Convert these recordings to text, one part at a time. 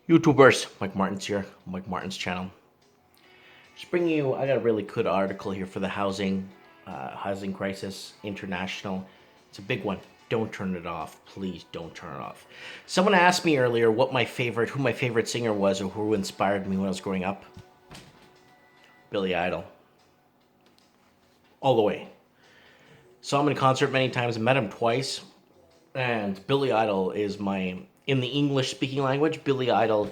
YouTubers, Mike Martin's here, Mike Martin's channel. Just bringing you, I got a really good article here for the housing crisis, international. It's a big one. Don't turn it off. Please don't turn it off. Someone asked me earlier who my favorite singer was or who inspired me when I was growing up. Billy Idol. All the way. Saw him in concert many times, met him twice. And Billy Idol is in the English-speaking language, Billy Idol,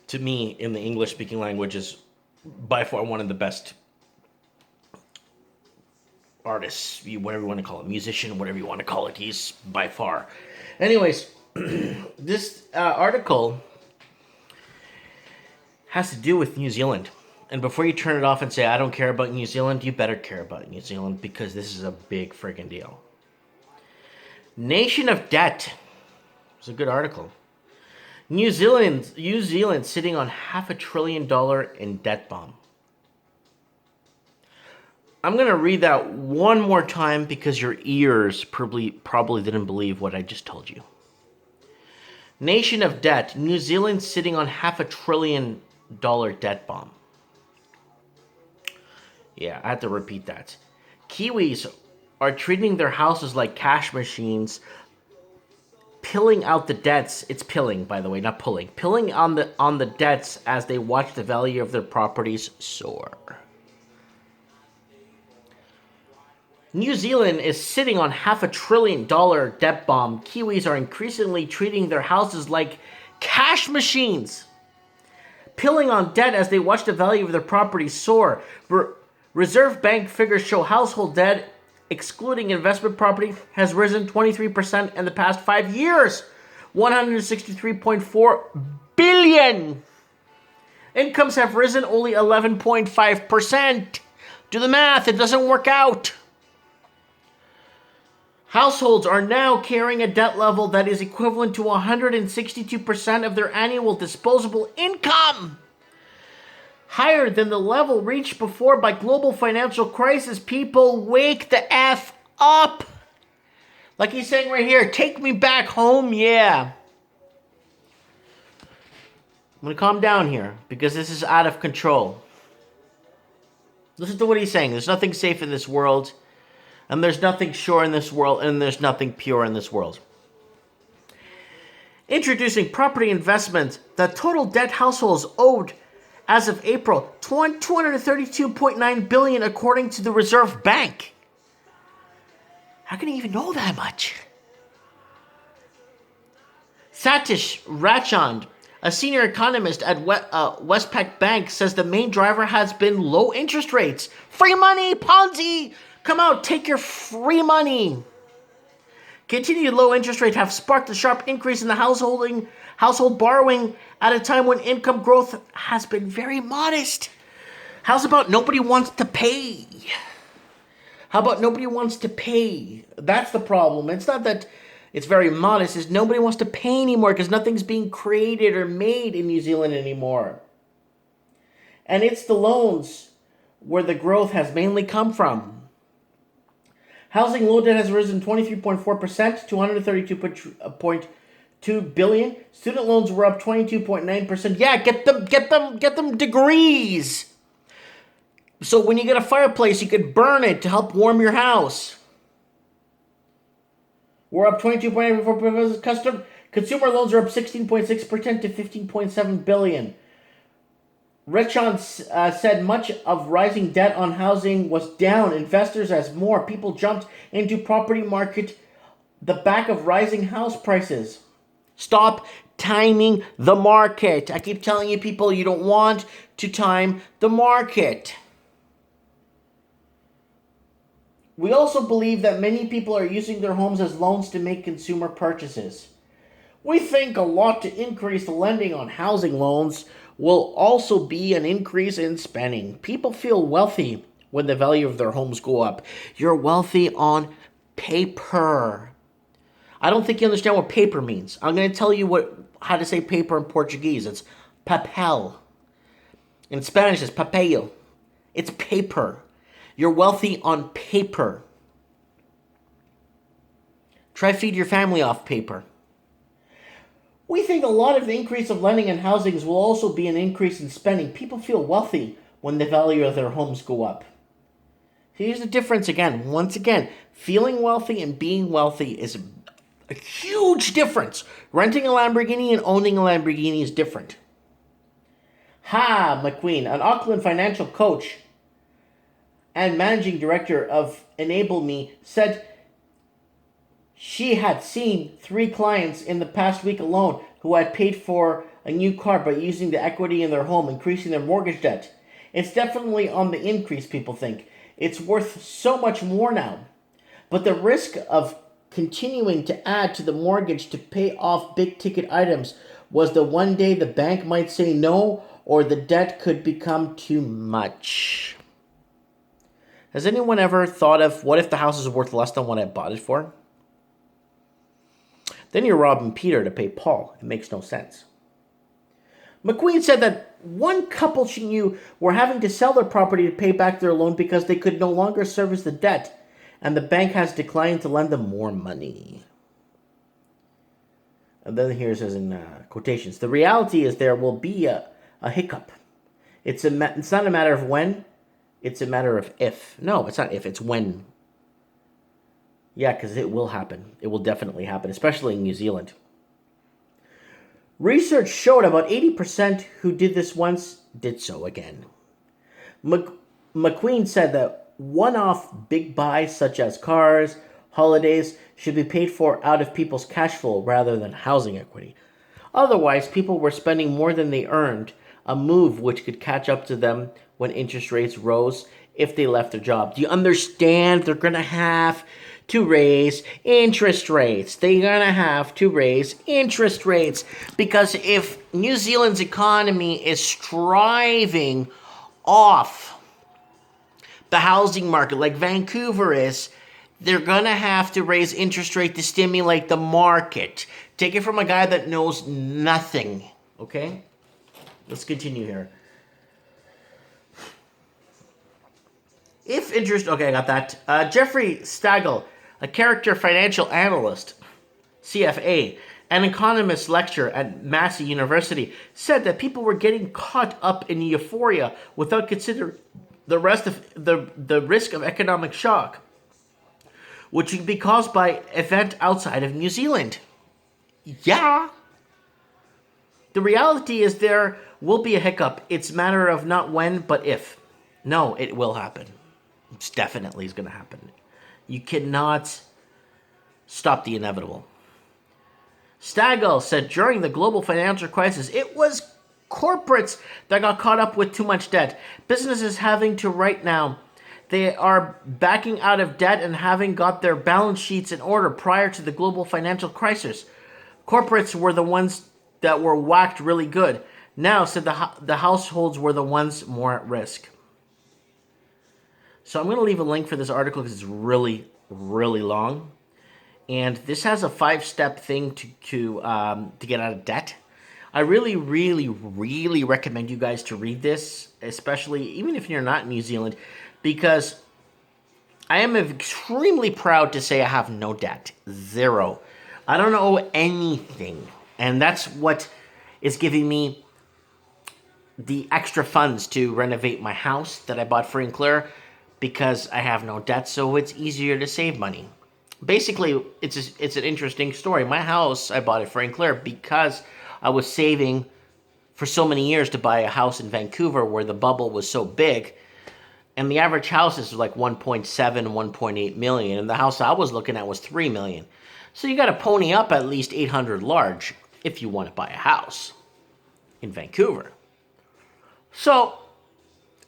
to me, in the English-speaking language, is by far one of the best artists, whatever you want to call it, musician, whatever you want to call it. He's by far. Anyways, this article has to do with New Zealand. And before you turn it off and say, I don't care about New Zealand, you better care about New Zealand because this is a big friggin' deal. Nation of debt. It's a good article. New Zealand sitting on $500 billion in debt bomb. I'm going to read that one more time because your ears probably didn't believe what I just told you. Nation of debt. New Zealand sitting on $500 billion debt bomb. Yeah, I had to repeat that. Kiwis are treating their houses like cash machines, pilling out the debts. It's pilling, by the way, not pulling. Pilling on the debts as they watch the value of their properties soar. New Zealand is sitting on $500 billion debt bomb. Kiwis are increasingly treating their houses like cash machines, pilling on debt as they watch the value of their properties soar. Reserve Bank figures show household debt, excluding investment property, has risen 23% in the past 5 years. 163.4 billion. Incomes have risen only 11.5%. Do the math, it doesn't work out. Households are now carrying a debt level that is equivalent to 162% of their annual disposable income. Higher than the level reached before by global financial crisis. People, wake the F up. Like he's saying right here, take me back home, yeah. I'm going to calm down here because this is out of control. Listen to what he's saying. There's nothing safe in this world, and there's nothing sure in this world, and there's nothing pure in this world. Introducing property investment. The total debt households owed as of April, $232.9 billion according to the Reserve Bank. How can you even know that much? Satish Rachand, a senior economist at Westpac Bank, says the main driver has been low interest rates. Free money, Ponzi! Come out, take your free money. Continued low interest rates have sparked a sharp increase in the household borrowing at a time when income growth has been very modest. How's about nobody wants to pay? How about nobody wants to pay? That's the problem. It's not that it's very modest. It's nobody wants to pay anymore because nothing's being created or made in New Zealand anymore. And it's the loans where the growth has mainly come from. Housing loan debt has risen 23.4% to $132.2 billion. Student loans were up 22.9%. Yeah, get them degrees. So when you get a fireplace, you could burn it to help warm your house. We're up 22.8%. Consumer loans are up 16.6% to $15.7 billion. Richon said much of rising debt on housing was down investors as more people jumped into property market the back of rising house prices. Stop timing the market. I keep telling you people, you don't want to time the market. We also believe that many people are using their homes as loans to make consumer purchases. We think a lot to increase the lending on housing loans will also be an increase in spending. People feel wealthy when the value of their homes go up. You're wealthy on paper. I don't think you understand what paper means. I'm going to tell you how to say paper in Portuguese. It's papel. In Spanish, it's papel. It's paper. You're wealthy on paper. Try feed your family off paper. We think a lot of the increase of lending and housings will also be an increase in spending. People feel wealthy when the value of their homes go up. Here's the difference again. Once again, feeling wealthy and being wealthy is a huge difference. Renting a Lamborghini and owning a Lamborghini is different. McQueen, an Auckland financial coach and managing director of Enable Me, said she had seen 3 clients in the past week alone who had paid for a new car by using the equity in their home, increasing their mortgage debt. It's definitely on the increase, people think. It's worth so much more now. But the risk of continuing to add to the mortgage to pay off big ticket items was that one day the bank might say no, or the debt could become too much. Has anyone ever thought of, what if the house is worth less than what I bought it for? Then you're robbing Peter to pay Paul. It makes no sense. McQueen said that one couple she knew were having to sell their property to pay back their loan because they could no longer service the debt, and the bank has declined to lend them more money. And then here's as in quotations. The reality is there will be a hiccup. It's not a matter of when, it's a matter of if. No, it's not if, it's when. Yeah, because it will happen. It will definitely happen, especially in New Zealand. Research showed about 80% who did this once did so again. McQueen said that one-off big buys such as cars, holidays, should be paid for out of people's cash flow rather than housing equity. Otherwise, people were spending more than they earned, a move which could catch up to them when interest rates rose if they left their job. Do you understand? They're going to have to raise interest rates. They're going to have to raise interest rates because if New Zealand's economy is striving off the housing market like Vancouver is, they're going to have to raise interest rate to stimulate the market. Take it from a guy that knows nothing, okay? Let's continue here. If interest... Okay, I got that. Jeffrey Stagel, a character financial analyst, CFA, an economist lecturer at Massey University, said that people were getting caught up in euphoria without considering the rest of the risk of economic shock, which could be caused by event outside of New Zealand. Yeah. The reality is there will be a hiccup. It's a matter of not when, but if. No, it will happen. It's definitely is going to happen. You cannot stop the inevitable. Stagel said during the global financial crisis, it was corporates that got caught up with too much debt. Businesses having to right now, they are backing out of debt and having got their balance sheets in order prior to the global financial crisis. Corporates were the ones that were whacked really good. Now, said the households were the ones more at risk. So I'm going to leave a link for this article because it's really, really long. And this has a 5-step thing to get out of debt. I really, really, really recommend you guys to read this, especially even if you're not in New Zealand, because I am extremely proud to say I have no debt. Zero. I don't owe anything. And that's what is giving me the extra funds to renovate my house that I bought free and clear because I have no debt, so it's easier to save money. Basically, it's an interesting story. My house, I bought it free and clear because I was saving for so many years to buy a house in Vancouver where the bubble was so big. And the average house is like 1.7, 1.8 million. And the house I was looking at was 3 million. So you got to pony up at least 800 large if you want to buy a house in Vancouver. So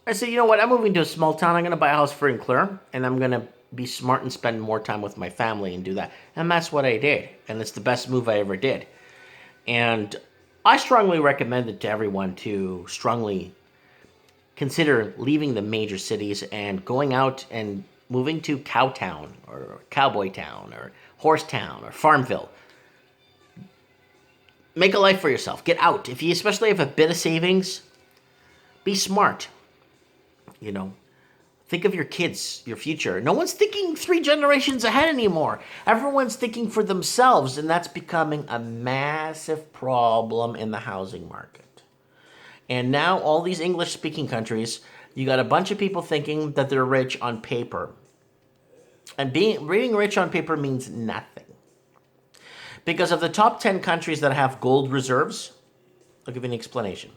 I said, you know what? I'm moving to a small town. I'm going to buy a house free and clear. And I'm going to be smart and spend more time with my family and do that. And that's what I did. And it's the best move I ever did. And I strongly recommend it to everyone to strongly consider leaving the major cities and going out and moving to Cowtown or Cowboy Town or Horsetown or Farmville. Make a life for yourself. Get out. If you especially have a bit of savings, be smart. You know, Think of your kids, your future. No one's thinking 3 generations ahead anymore. Everyone's thinking for themselves, and that's becoming a massive problem in the housing market. And now all these English-speaking countries, you got a bunch of people thinking that they're rich on paper. And being rich on paper means nothing. Because of the top 10 countries that have gold reserves, I'll give you an explanation.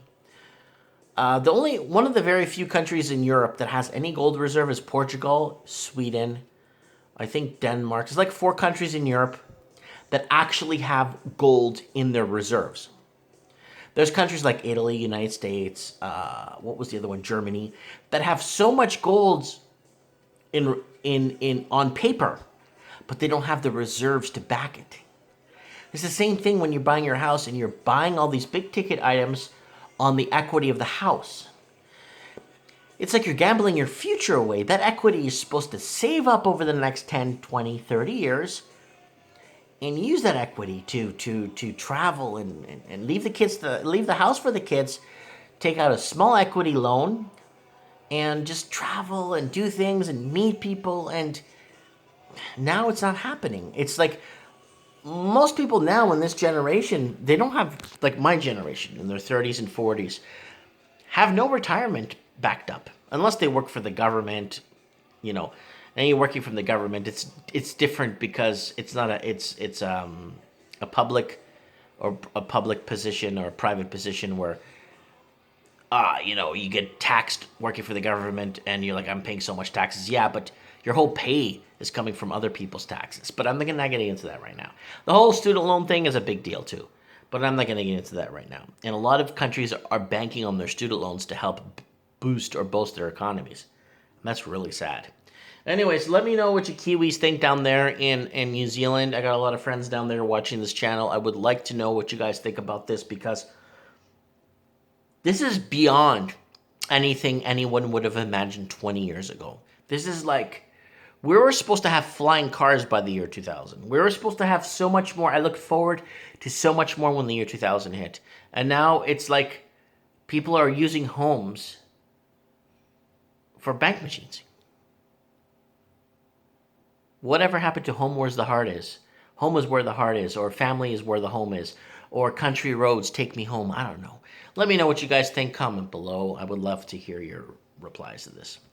One of the very few countries in Europe that has any gold reserve is Portugal, Sweden, I think Denmark. There's like 4 countries in Europe that actually have gold in their reserves. There's countries like Italy, United States, what was the other one? Germany, that have so much gold in on paper, but they don't have the reserves to back it. It's the same thing when you're buying your house and you're buying all these big ticket items on the equity of the house. It's like you're gambling your future away. That equity is supposed to save up over the next 10, 20, 30 years and use that equity to travel and leave the house for the kids, take out a small equity loan and just travel and do things and meet people. And now it's not happening. It's like most people now in this generation, they don't have, like my generation in their 30s and 40s, have no retirement backed up unless they work for the government, you know. And you're working from the government, it's different because it's not a public position or a private position where you get taxed working for the government and you're like, I'm paying so much taxes. Yeah, but your whole pay is coming from other people's taxes. But I'm not getting into that right now. The whole student loan thing is a big deal too. But I'm not going to get into that right now. And a lot of countries are banking on their student loans to help boost or bolster their economies. And that's really sad. Anyways, let me know what you Kiwis think down there in New Zealand. I got a lot of friends down there watching this channel. I would like to know what you guys think about this because this is beyond anything anyone would have imagined 20 years ago. This is like, we were supposed to have flying cars by the year 2000. We were supposed to have so much more. I looked forward to so much more when the year 2000 hit. And now it's like people are using homes for bank machines. Whatever happened to home where's the heart is? Home is where the heart is, or family is where the home is, or country roads take me home. I don't know. Let me know what you guys think. Comment below. I would love to hear your replies to this.